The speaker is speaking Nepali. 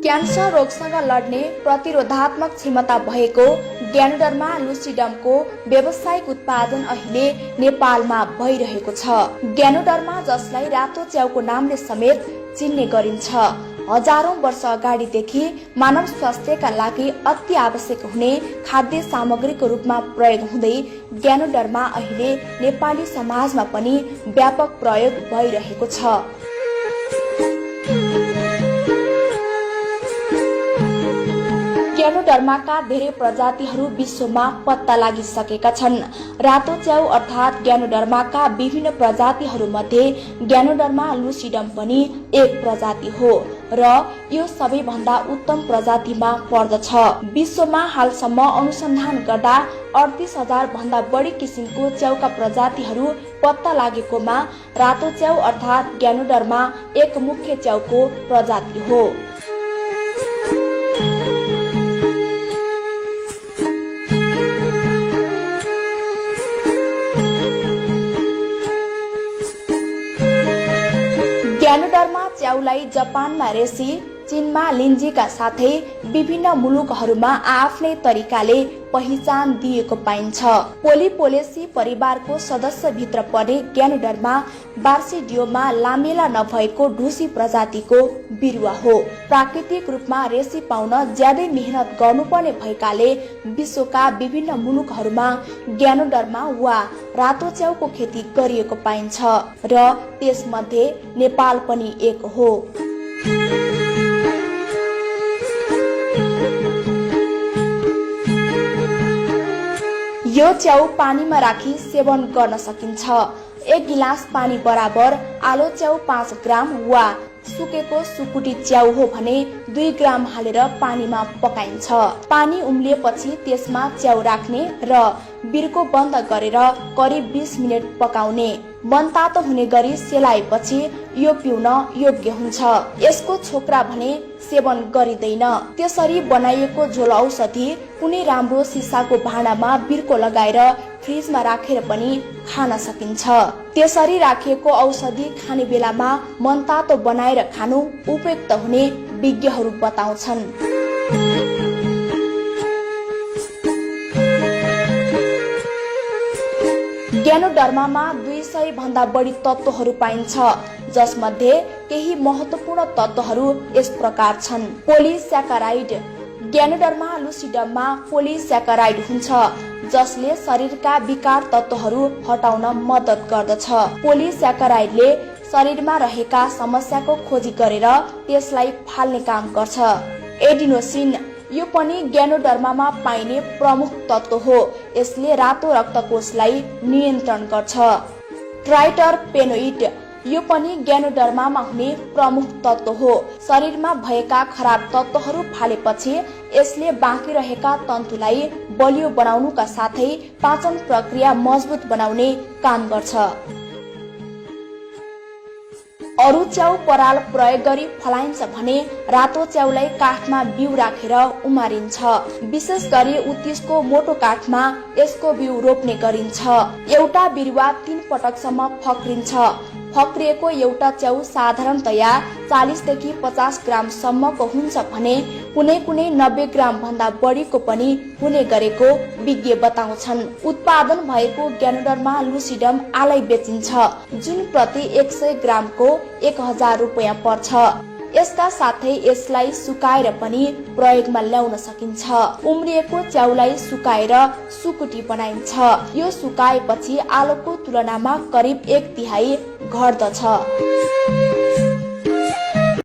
क्यान्सर रोगसँग लड्ने प्रतिरोधात्मक क्षमता भएको ग्यानोडर्मा लुसिडमको व्यावसायिक उत्पादन अहिले नेपालमा भइरहेको छ। ग्यानोडर्मा, जसलाई रातो च्याउको नामले समेत चिन्ने गरिन्छ, हजारौं वर्ष अगाडिदेखि मानव स्वास्थ्यका लागि अति आवश्यक हुने खाद्य सामग्रीको रूपमा प्रयोग हुँदै ग्यानोडर्मा अहिले नेपाली समाजमा पनि व्यापक प्रयोग भइरहेको छ। ग्यानोडर्माका धेरै प्रजातिहरू विश्वमा पत्ता लागिसकेका छन्। रातो च्याउ अर्थात् ग्यानोडर्माका विभिन्न प्रजातिहरू मध्ये ग्यानोडर्मा लुसिडम पनि एक प्रजाति हो र यो सबैभन्दा उत्तम प्रजातिमा पर्दछ। विश्वमा हालसम्म अनुसन्धान गर्दा 38,000 भन्दा बढी किसिमको च्याउका प्रजातिहरू पत्ता लागेकोमा रातो च्याउ अर्थात् ग्यानोडर्मा एक मुख्य च्याउको प्रजाति हो। ग्यानोडर्मा च्याउलाई जापानमा रेसी, चीनमा लिन्जीका साथै विभिन्न मुलुकहरूमा आफ्नै तरिकाले पहिचान दिएको पाइन्छ। पोलिपोलेसी परिवारको सदस्य भित्र पर्ने ग्यानोडर्मा बार्सिडियोमा लामेला नभएको ढुसी प्रजातिको बिरुवा हो। प्राकृतिक रूपमा रेसी पाउन ज्यादै मेहनत गर्नुपर्ने भएकाले विश्वका विभिन्न मुलुकहरूमा ग्यानोडर्मा वा रातो च्याउको खेती गरिएको पाइन्छ र त्यसमध्ये नेपाल पनि एक हो। यो च्याउ पानीमा राखी सेवन गर्न सकिन्छ। 1 गिलास पानी बराबर आलो च्याउ 5 ग्राम वा सुकेको सुकुटी च्याउ हो भने 2 ग्राम हालेर पानीमा पकाइन्छ। पानी उम्लिएपछि त्यसमा च्याउ राख्ने र बिर्को बन्द गरेर करिब 20 मिनेट पकाउने। मनतातो हुने गरी सेलाएपछि यो पिउन योग्य हुन्छ। यसको छोक्रा भने सेवन गरिँदैन। त्यसरी बनाइएको झोल औषधि कुनै राम्रो सिसाको भाँडामा बिर्को लगाएर फ्रिजमा राखेर पनि खान सकिन्छ। त्यसरी राखिएको औषधि खाने बेलामा मनतातो बनाएर खानु उपयुक्त हुने विज्ञहरू बताउँछन्। ग्यानोडर्मामा 200 भन्दा बढी तत्त्वहरू पाइन्छ, जसमध्ये केही महत्त्वपूर्ण तत्त्वहरू यस प्रकार छन्। पोलिस्याकाराइड। ग्यानोडर्मा लुसिडममा पोलिस्याकाराइड हुन्छ, जसले शरीरका विकार तत्त्वहरू हटाउन मद्दत गर्दछ। पोलिस्याकाराइडले शरीरमा रहेका समस्याको खोजी गरेर त्यसलाई फाल्ने काम गर्छ। एडिनोसिन। यो पनि ग्यानोडर्मामा पाइने प्रमुख तत्त्व हो। यसले रातो रक्तकोषलाई नियन्त्रण गर्छ। ट्राइटरपेनोइड। यो पनि ग्यानोडर्मामा हुने प्रमुख तत्त्व हो। शरीरमा भएका खराब तत्त्वहरू फालेपछि यसले बाँकी रहेका तन्तुलाई बलियो बनाउनुका साथै पाचन प्रक्रिया मजबुत बनाउने काम गर्छ। अरू च्याउ पराल प्रयोग गरी फलाइन्छ भने रातो च्याउलाई काठमा बिउ राखेर उमारिन्छ। विशेष गरी उत्तिसको मोटो काठमा यसको बिउ रोप्ने गरिन्छ। एउटा बिरुवा 3 पटकसम्म फक्रिन्छ। फक्रिएको एउटा च्याउ साधारणतया 40 देखि 50 ग्राम सम्मको हुन्छ भने कुनै कुनै 90 ग्राम भन्दा बढीको पनि हुने गरेको विज्ञ बताउँछन्। उत्पादन भएको ग्यानोडर्मा लुसिडम आलै बेचिन्छ, जुन प्रति 100 ग्रामको 1000 रुपैयाँ पर्छ। यसका साथै यसलाई सुकाएर पनि प्रयोगमा ल्याउन सकिन्छ। उम्रिएको च्याउलाई सुकाएर सुकुटी बनाइन्छ। यो सुकाएपछि आलोको तुलनामा करिब 1/3 घट्दछ।